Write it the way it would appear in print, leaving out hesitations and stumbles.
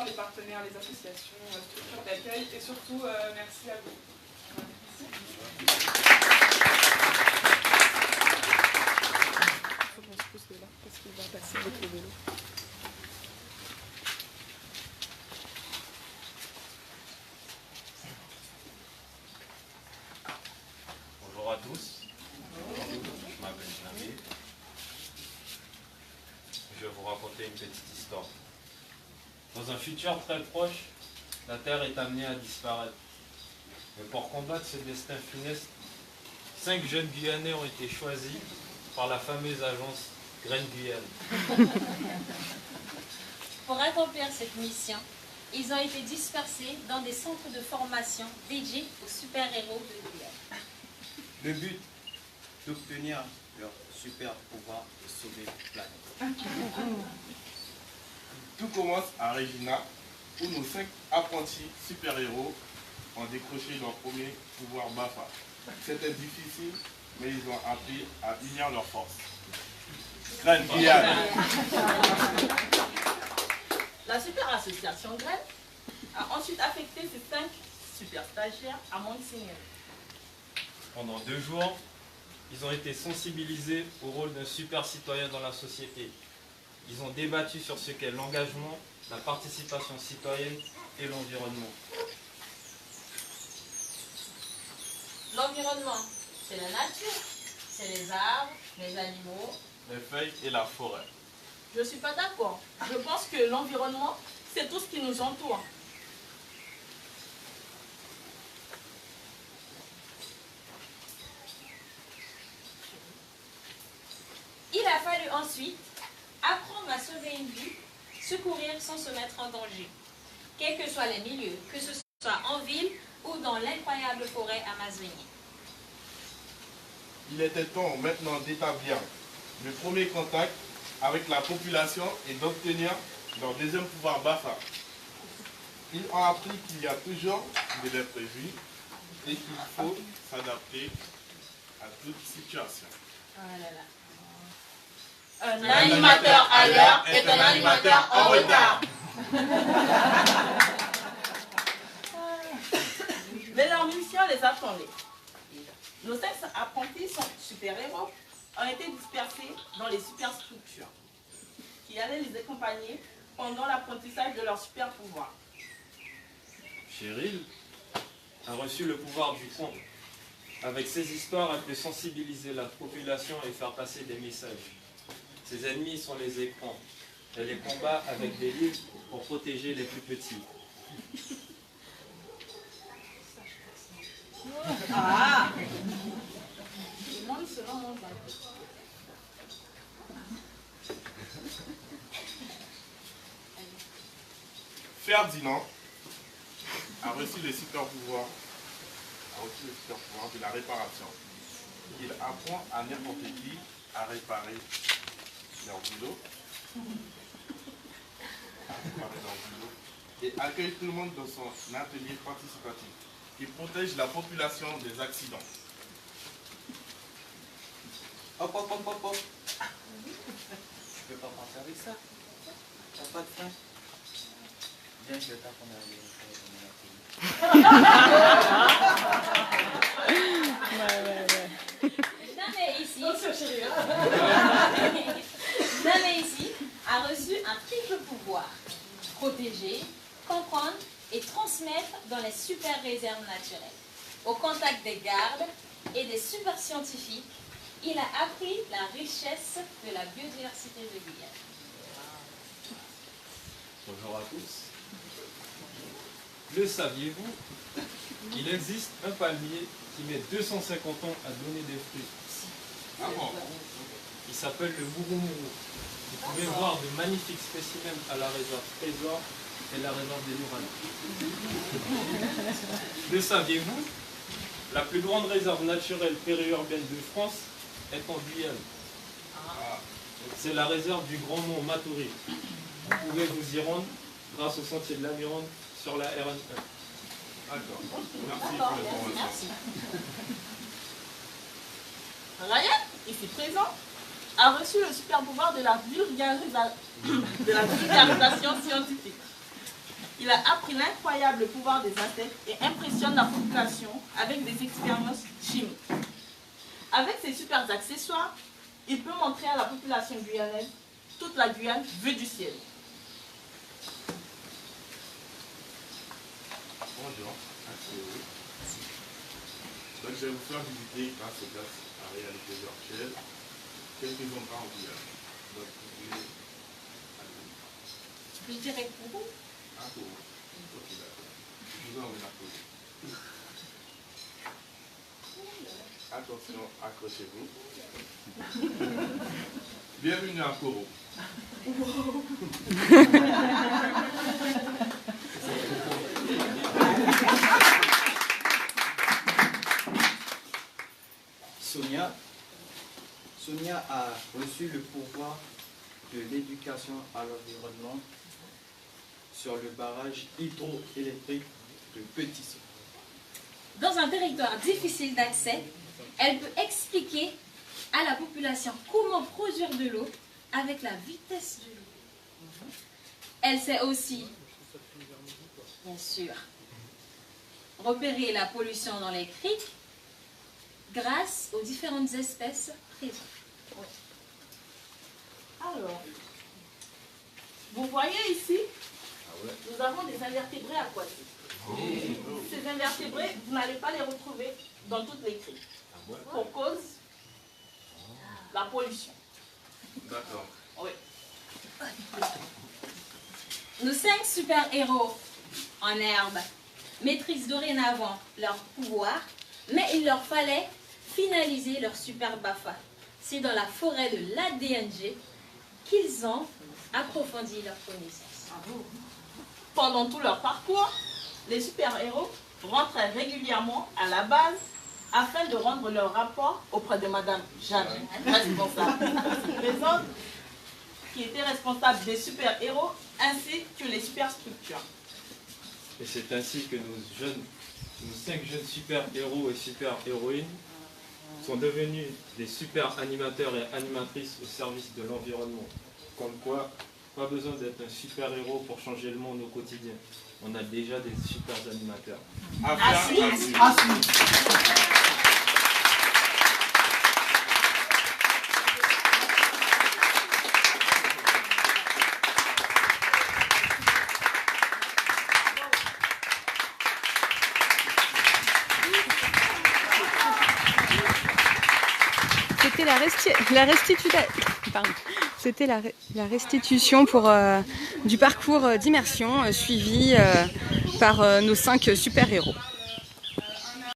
l'administration, les partenaires, les associations, structures d'accueil et surtout merci à vous. Il faut qu'on se pousse de là parce qu'il va passer avec le vélo. Bonjour à tous, je m'appelle Jamil. Je vais vous raconter une petite histoire. Dans un futur très proche, la Terre est amenée à disparaître. Mais pour combattre ce destin funeste, 5 jeunes Guyanais ont été choisis par la fameuse agence Graines Guyane. Pour accomplir cette mission, ils ont été dispersés dans des centres de formation dédiés aux super-héros de Guyane. Le but, d'obtenir leur super pouvoir de sauver la planète. Tout commence à Regina, où nos 5 apprentis super-héros ont décroché leur premier pouvoir BAFA. C'était difficile, mais ils ont appris à unir leurs forces. Graines Guyane. La super association Graines a ensuite affecté ces 5 super stagiaires à Montigny. Pendant 2 jours, ils ont été sensibilisés au rôle d'un super citoyen dans la société. Ils ont débattu sur ce qu'est l'engagement, la participation citoyenne et l'environnement. L'environnement, c'est la nature, c'est les arbres, les animaux. Les feuilles et la forêt. Je ne suis pas d'accord. Je pense que l'environnement, c'est tout ce qui nous entoure. Il a fallu ensuite apprendre à sauver une vie, secourir sans se mettre en danger, quels que soient les milieux, que ce soit en ville ou dans l'incroyable forêt amazonienne. Il était temps maintenant d'établir le premier contact avec la population et d'obtenir leur deuxième pouvoir BAFA. Ils ont appris qu'il y a toujours de l'imprévu et qu'il faut s'adapter à toute situation. Oh là là. Un animateur à l'heure est un animateur en retard. Mais leur mission les attendait. Nos 5 apprentis super-héros ont été dispersés dans les superstructures qui allaient les accompagner pendant l'apprentissage de leur super pouvoir. Cheryl a reçu le pouvoir du conte. Avec ses histoires, elle peut sensibiliser la population et faire passer des messages. Ses ennemis sont les écrans. Elle les combat avec des livres pour protéger les plus petits. Ah! Je demande selon mon bac. Ferdinand a reçu le super pouvoir de la réparation. Il apprend à n'importe qui à réparer leur boulot, et accueille tout le monde dans son atelier participatif. Il protège la population des accidents. Hop, hop, hop, hop, hop. Tu peux pas partir avec ça. T'as pas de frein. Viens, je vais t'apprendre à aller Jamais ici a reçu un triple pouvoir: protéger, comprendre et transmettre dans les super réserves naturelles. Au contact des gardes et des super scientifiques, il a appris la richesse de la biodiversité de Guyane. Bonjour à tous. Le saviez-vous? Il existe un palmier qui met 250 ans à donner des fruits. Ah bon? Il s'appelle le Mouroumou. Vous pouvez voir de magnifiques spécimens à la réserve Trésor et la réserve des Lourdes. Le saviez-vous? La plus grande réserve naturelle périurbaine de France est en Guyane. C'est la réserve du Grand Mont Matoury. Vous pouvez vous y rendre grâce au sentier de la Mirande sur la RN1. D'accord. Merci pour l'information. Ryan, ici présent, a reçu le super pouvoir de la vulgarisation scientifique. Il a appris l'incroyable pouvoir des insectes et impressionne la population avec des expériences chimiques. Avec ses super accessoires, il peut montrer à la population guyanaise toute la Guyane vue du ciel. Bonjour. Donc, je vais vous faire visiter, grâce au gaz à réalité virtuelle, quelques endroits en Guyane. Donc, vous voulez aller. Je dirais pour vous. Ah, pour vous. Ok, d'accord. Je vous emmène à côté. Attention, accrochez-vous. Bienvenue à Koro. Sonia a reçu le pouvoir de l'éducation à l'environnement sur le barrage hydroélectrique de Petit Saut. Dans un territoire difficile d'accès, elle peut expliquer à la population comment produire de l'eau avec la vitesse de l'eau. Elle sait aussi, bien sûr, repérer la pollution dans les criques grâce aux différentes espèces présentes. Alors, vous voyez ici, nous avons des invertébrés aquatiques. Ces invertébrés, vous n'allez pas les retrouver dans toutes les criques. Pour cause la pollution. D'accord. Oui. Nos 5 super-héros en herbe maîtrisent dorénavant leur pouvoir, mais il leur fallait finaliser leur super BAFA. C'est dans la forêt de l'ADNG qu'ils ont approfondi leur connaissance. Pendant tout leur parcours, les super-héros rentrent régulièrement à la base afin de rendre leur rapport auprès de Madame Jeanne, responsable présente, qui était responsable des super-héros ainsi que les superstructures. Et c'est ainsi que nos 5 jeunes super-héros et super-héroïnes sont devenus des super animateurs et animatrices au service de l'environnement. Comme quoi, pas besoin d'être un super-héros pour changer le monde au quotidien. On a déjà des super animateurs. C'était la restitution du parcours d'immersion suivi par nos 5 super-héros.